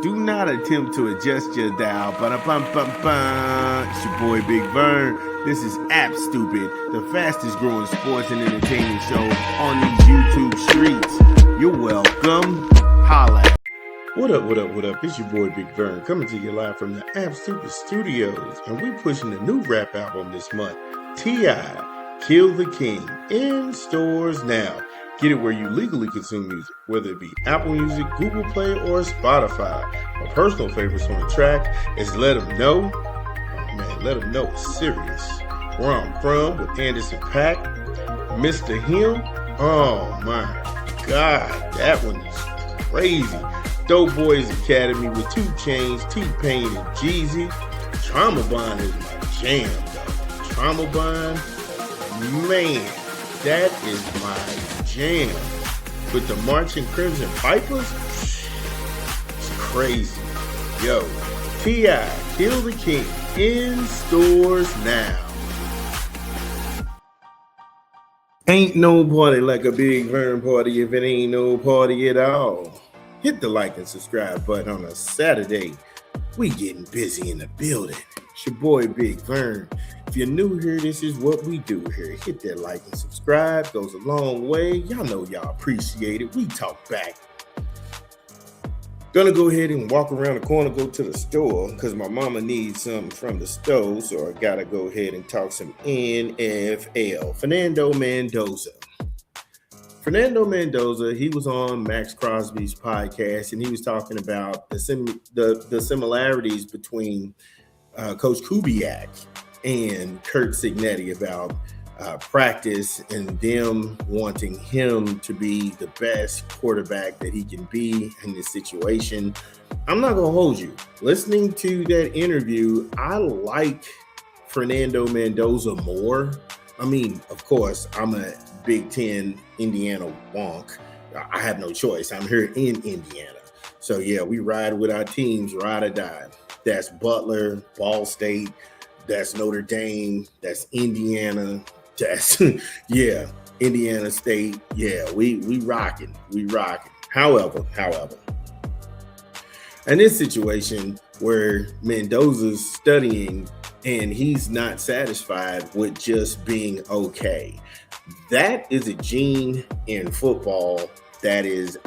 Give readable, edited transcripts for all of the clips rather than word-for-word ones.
Do not attempt to adjust your dial. Ba-da-bum-bum-bum. It's your boy Big Vern. This is App Stupid, the fastest growing sports and entertainment show on these YouTube streets. You're welcome. Holla. What up? It's your boy Big Vern coming to you live from the App Stupid Studios. And we pushing a new rap album this month. T.I. Kill the King. In stores now. Get it where you legally consume music, whether it be Apple Music, Google Play, or Spotify. My personal favorites on the track is Let 'Em Know. Oh man, Let 'Em Know is serious. Where I'm From with Anderson .Paak. Mr. Him. Oh my God, that one is crazy. Dope Boys Academy with 2 Chainz, T-Pain, and Jeezy. Trauma Bond is my jam, though. Trauma Bond, man, that is my jam. With the Marching Crimson Pipers, it's crazy. Yo, T.I. Kill the King in stores now. Ain't no party like a Big Vern party if it ain't no party at all. Hit the like and subscribe button on a Saturday. We getting busy in the building. It's your boy Big Vern. If you're new here, this is what we do here. Hit that like and subscribe. Goes a long way. Y'all know y'all appreciate it. We talk back. Gonna go ahead and walk around the corner, go to the store, because my mama needs something from the store. So I gotta go ahead and talk some NFL. Fernando Mendoza. Fernando Mendoza, he was on Max Crosby's podcast, and he was talking about the similarities between Coach Kubiac and Kurt Cignetti about practice and them wanting him to be the best quarterback that he can be in this situation. I'm not going to hold you. Listening to that interview, I like Fernando Mendoza more. I mean, of course, I'm a Big Ten Indiana wonk. I have no choice. I'm here in Indiana. So, yeah, we ride with our teams, ride or die. That's Butler, Ball State, that's Notre Dame, that's Indiana, that's, yeah, Indiana State. Yeah, we rocking. However, in this situation where Mendoza's studying and he's not satisfied with just being okay, that is a gene in football that is,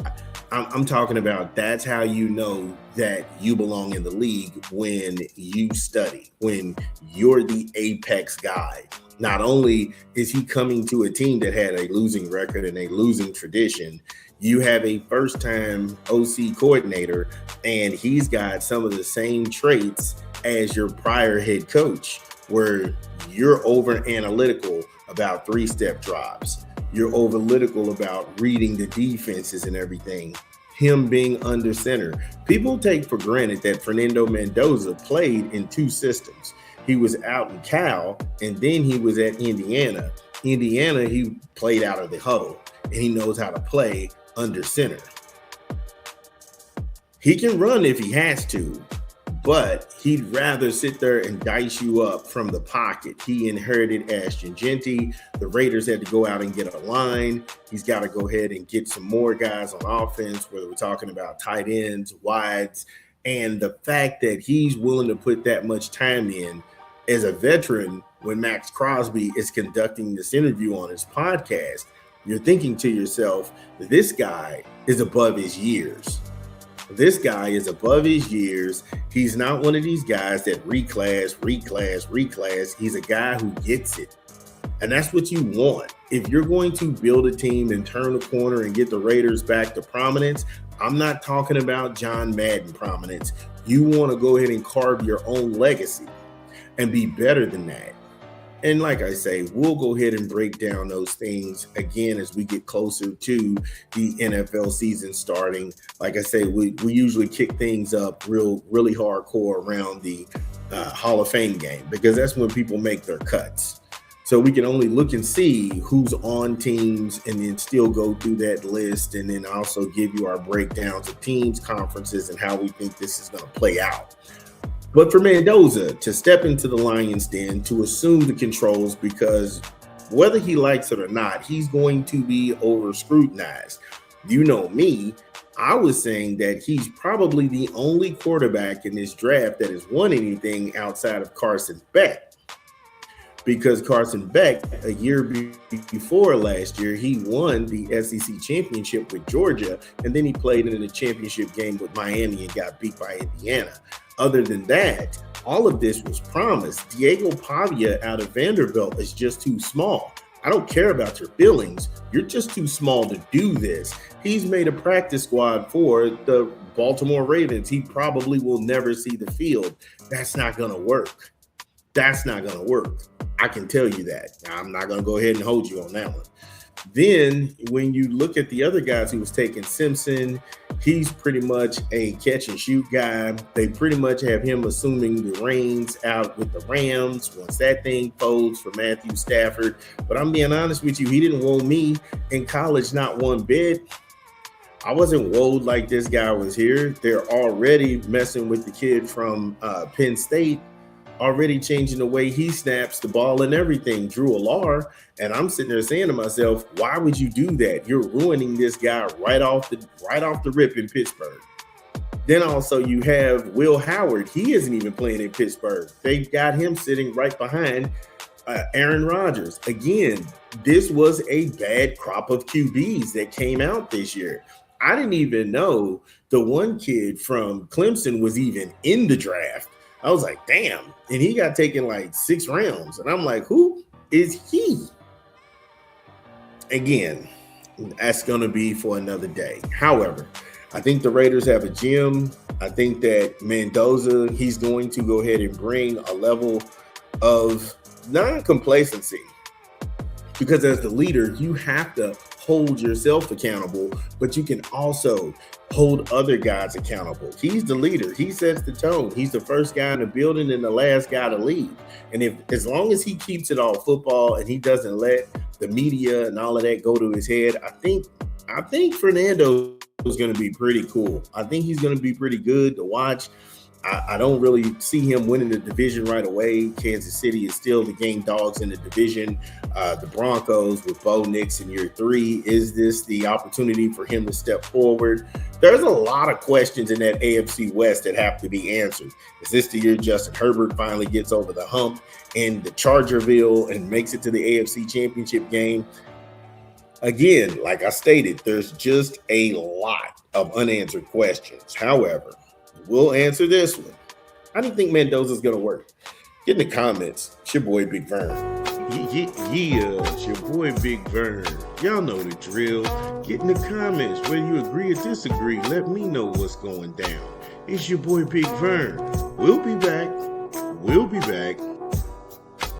I'm talking about, that's how you know that you belong in the league, when you study, when you're the apex guy. Not only is he coming to a team that had a losing record and a losing tradition, you have a first-time OC coordinator, and he's got some of the same traits as your prior head coach, where you're over-analytical about 3-step drops. You're over-analytical about reading the defenses and everything. Him being under center. People take for granted that Fernando Mendoza played in 2 systems. He was out in Cal, and then he was at Indiana. Indiana, he played out of the huddle, and he knows how to play under center. He can run if he has to, but he'd rather sit there and dice you up from the pocket. He inherited as Cignetti. The Raiders had to go out and get a line. He's got to go ahead and get some more guys on offense, whether we're talking about tight ends, wides, and the fact that he's willing to put that much time in as a veteran. When Max Crosby is conducting this interview on his podcast, you're thinking to yourself, this guy is above his years. This guy is above his years. He's not one of these guys that reclass. He's a guy who gets it. And that's what you want. If you're going to build a team and turn the corner and get the Raiders back to prominence, I'm not talking about John Madden prominence. You want to go ahead and carve your own legacy and be better than that. And like I say, we'll go ahead and break down those things again as we get closer to the NFL season starting. Like I say, we usually kick things up really hardcore around the Hall of Fame game, because that's when people make their cuts. So we can only look and see who's on teams and then still go through that list, and then also give you our breakdowns of teams, conferences, and how we think this is going to play out. But for Mendoza to step into the lion's den, to assume the controls, because whether he likes it or not, he's going to be over scrutinized. You know me, I was saying that he's probably the only quarterback in this draft that has won anything outside of Carson Beck. Because Carson Beck, a year before last year, he won the SEC championship with Georgia, and then he played in a championship game with Miami and got beat by Indiana. Other than that, all of this was promised. Diego Pavia out of Vanderbilt is just too small. I don't care about your feelings. You're just too small to do this. He's made a practice squad for the Baltimore Ravens. He probably will never see the field. That's not going to work. That's not going to work. I can tell you that. I'm not going to go ahead and hold you on that one. Then when you look at the other guys who was taking, Simpson, he's pretty much a catch and shoot guy. They pretty much have him assuming the reins out with the Rams once that thing folds for Matthew Stafford. But I'm being honest with you, he didn't woe me in college not one bit. I wasn't woed like this guy was here. They're already messing with the kid from Penn State, already changing the way he snaps the ball and everything, Drew Alar. And I'm sitting there saying to myself, why would you do that? You're ruining this guy right off the rip in Pittsburgh. Then also you have Will Howard. He isn't even playing in Pittsburgh. They got him sitting right behind Aaron Rodgers. Again, this was a bad crop of QBs that came out this year. I didn't even know the one kid from Clemson was even in the draft. I was like, damn. And he got taken like 6 rounds. And I'm like, who is he? Again, that's going to be for another day. However, I think the Raiders have a gem. I think that Mendoza, he's going to go ahead and bring a level of non-complacency. Because as the leader, you have to hold yourself accountable, but you can also hold other guys accountable. He's the leader. He sets the tone. He's the first guy in the building and the last guy to leave. And as long as he keeps it all football and he doesn't let the media and all of that go to his head, I think Fernando is going to be pretty cool. I think he's going to be pretty good to watch. I don't really see him winning the division right away. Kansas City is still the game dogs in the division. The Broncos with Bo Nix in year 3. Is this the opportunity for him to step forward? There's a lot of questions in that AFC West that have to be answered. Is this the year Justin Herbert finally gets over the hump in the Chargerville and makes it to the AFC Championship game? Again, like I stated, there's just a lot of unanswered questions. However, we'll answer this one. I don't think Mendoza's going to work. Get in the comments. It's your boy, Big Vern. Yeah, it's your boy, Big Vern. Y'all know the drill. Get in the comments. Whether you agree or disagree, let me know what's going down. It's your boy, Big Vern. We'll be back.